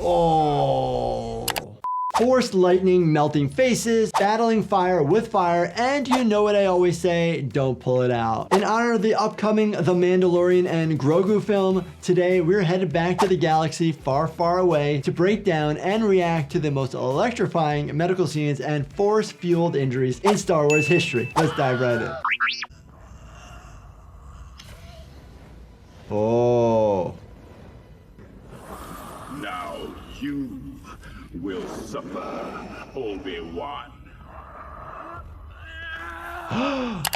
Oh. Forced lightning, melting faces, battling fire with fire, and you know what I always say, don't pull it out. In honor of the upcoming The Mandalorian and Grogu film, today we're headed back to the galaxy far, far away to break down and react to the most electrifying medical scenes and force-fueled injuries in Star Wars history. Let's dive right in. Oh. Now you will suffer, Obi-Wan.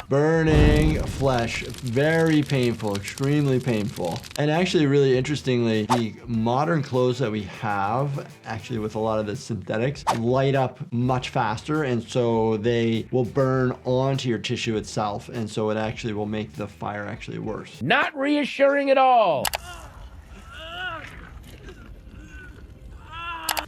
Burning flesh, very painful, extremely painful. And actually, really interestingly, the modern clothes that we have, actually with a lot of the synthetics, light up much faster, and so they will burn onto your tissue itself, and so it actually will make the fire actually worse. Not reassuring at all.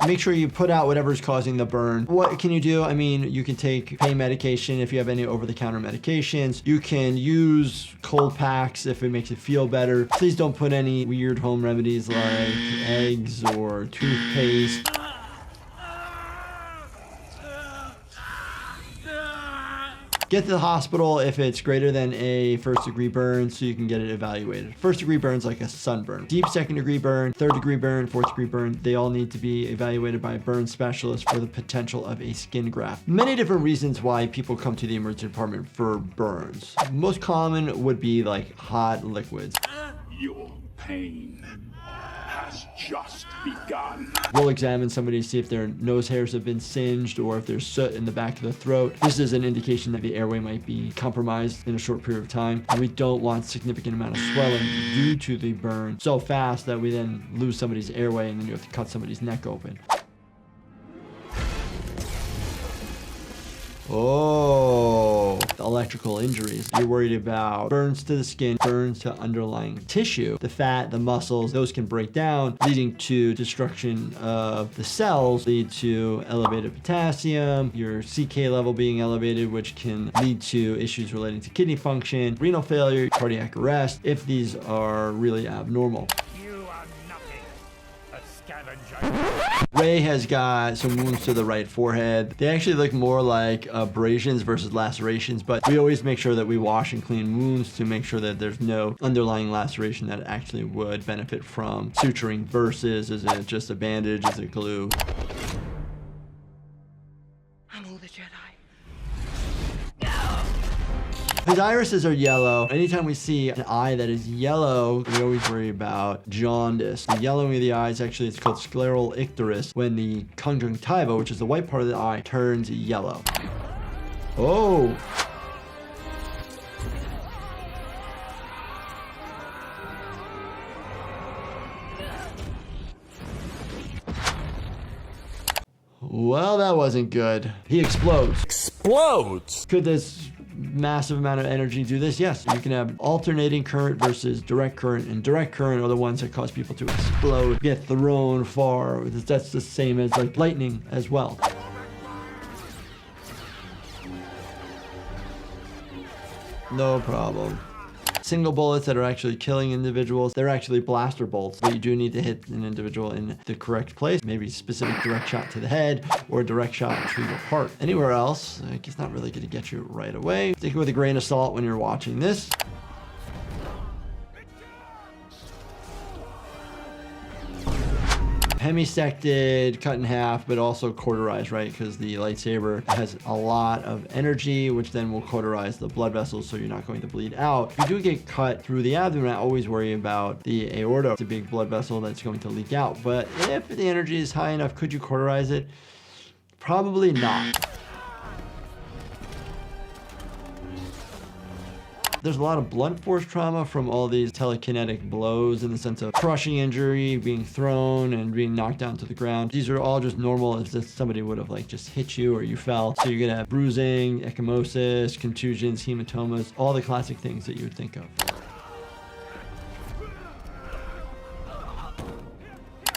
Make sure you put out whatever's causing the burn. What can you do? I mean, you can take pain medication if you have any over-the-counter medications. You can use cold packs if it makes you feel better. Please don't put any weird home remedies like eggs or toothpaste. Get to the hospital if it's greater than a first-degree burn so you can get it evaluated. First-degree burns like a sunburn. Deep second-degree burn, third-degree burn, fourth-degree burn, they all need to be evaluated by a burn specialist for the potential of a skin graft. Many different reasons why people come to the emergency department for burns. Most common would be like hot liquids. Your pain has just begun. We'll examine somebody to see if their nose hairs have been singed or if there's soot in the back of the throat. This is an indication that the airway might be compromised in a short period of time, and we don't want significant amount of swelling due to the burn so fast that we then lose somebody's airway and then you have to cut somebody's neck open. Oh, electrical injuries. You're worried about burns to the skin, burns to underlying tissue. The fat, the muscles, those can break down, leading to destruction of the cells, lead to elevated potassium, your CK level being elevated, which can lead to issues relating to kidney function, renal failure, cardiac arrest, if these are really abnormal. You are nothing. A scavenger. Rey has got some wounds to the right forehead. They actually look more like abrasions versus lacerations, but we always make sure that we wash and clean wounds to make sure that there's no underlying laceration that actually would benefit from suturing versus is it just a bandage, is it glue? I'm all the Jedi. His irises are yellow. Anytime we see an eye that is yellow, we always worry about jaundice. The yellowing of the eyes, actually, it's called scleral icterus, when the conjunctiva, which is the white part of the eye, turns yellow. Oh! Well, that wasn't good. He explodes. Explodes. Could this massive amount of energy do this? Yes. You can have alternating current versus direct current, and direct current are the ones that cause people to explode, get thrown far. That's the same as like lightning as well. No problem. Single bullets that are actually killing individuals, they're actually blaster bolts, but you do need to hit an individual in the correct place, maybe specific direct shot to the head or direct shot to the heart. Anywhere else, like, it's not really going to get you right away. Take it with a grain of salt when you're watching this. Hemisected, cut in half, but also cauterized, right? Because the lightsaber has a lot of energy, which then will cauterize the blood vessels, so you're not going to bleed out. If you do get cut through the abdomen, I always worry about the aorta. It's a big blood vessel that's going to leak out. But if the energy is high enough, could you cauterize it? Probably not. There's a lot of blunt force trauma from all these telekinetic blows in the sense of crushing injury, being thrown and being knocked down to the ground. These are all just normal as if somebody would have like just hit you or you fell. So you're gonna have bruising, ecchymosis, contusions, hematomas, all the classic things that you would think of.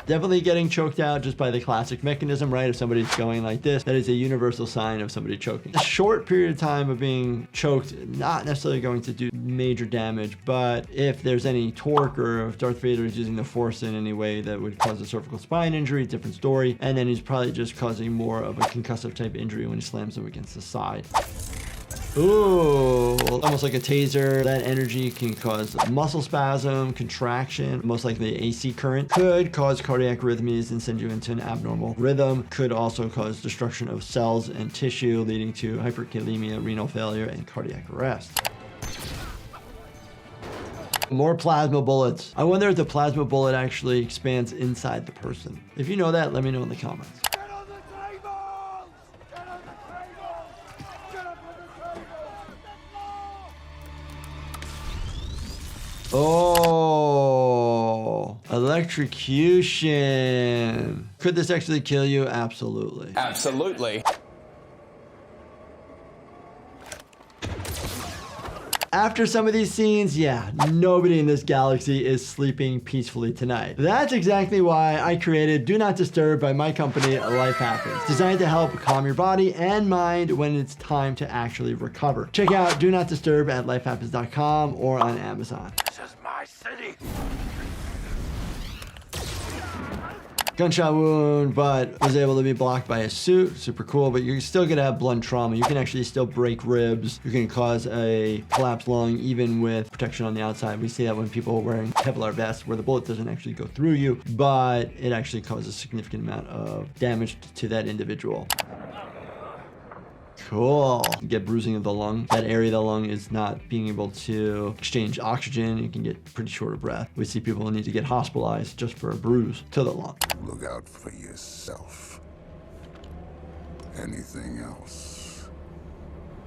Definitely getting choked out just by the classic mechanism, right? If somebody's going like this, that is a universal sign of somebody choking. A short period of time of being choked, not necessarily going to do major damage, but if there's any torque or if Darth Vader is using the Force in any way that would cause a cervical spine injury, different story. And then he's probably just causing more of a concussive type injury when he slams him against the side. Ooh, almost like a taser. That energy can cause muscle spasm, contraction, most likely AC current. Could cause cardiac arrhythmias and send you into an abnormal rhythm. Could also cause destruction of cells and tissue, leading to hyperkalemia, renal failure, and cardiac arrest. More plasma bullets. I wonder if the plasma bullet actually expands inside the person. If you know that, let me know in the comments. Oh, electrocution. Could this actually kill you? Absolutely. Absolutely. After some of these scenes, yeah, nobody in this galaxy is sleeping peacefully tonight. That's exactly why I created Do Not Disturb by my company, Life Happens, designed to help calm your body and mind when it's time to actually recover. Check out Do Not Disturb at lifehappens.com or on Amazon. This is my city. Gunshot wound, but was able to be blocked by a suit. Super cool, but you're still gonna have blunt trauma. You can actually still break ribs. You can cause a collapsed lung even with protection on the outside. We see that when people are wearing Kevlar vests where the bullet doesn't actually go through you, but it actually causes a significant amount of damage to that individual. Cool. You get bruising of the lung. That area of the lung is not being able to exchange oxygen. You can get pretty short of breath. We see people who need to get hospitalized just for a bruise to the lung. Look out for yourself. Anything else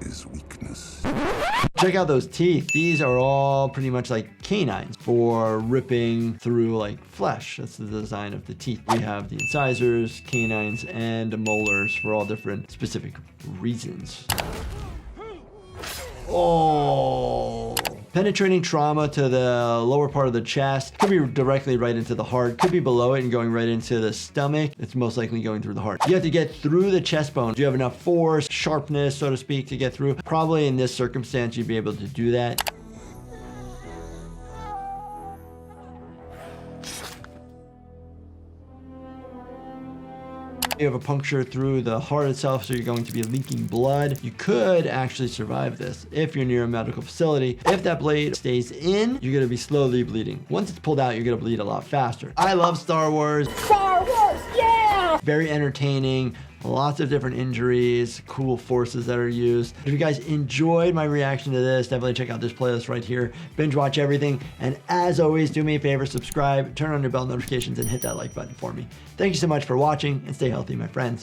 is weakness. Check out those teeth. These are all pretty much like canines for ripping through like flesh. That's the design of the teeth. We have the incisors, canines, and molars for all different specific reasons. Oh. Penetrating trauma to the lower part of the chest. Could be directly right into the heart. Could be below it and going right into the stomach. It's most likely going through the heart. You have to get through the chest bone. Do you have enough force, sharpness, so to speak, to get through? Probably in this circumstance, you'd be able to do that. You have a puncture through the heart itself, so you're going to be leaking blood. You could actually survive this if you're near a medical facility. If that blade stays in, you're going to be slowly bleeding. Once it's pulled out, you're going to bleed a lot faster. I love Star Wars. Star Wars, yeah! Very entertaining. Lots of different injuries, cool forces that are used. If you guys enjoyed my reaction to this, definitely check out this playlist right here. Binge watch everything. And as always, do me a favor, subscribe, turn on your bell notifications, and hit that like button for me. Thank you so much for watching, and stay healthy, my friends.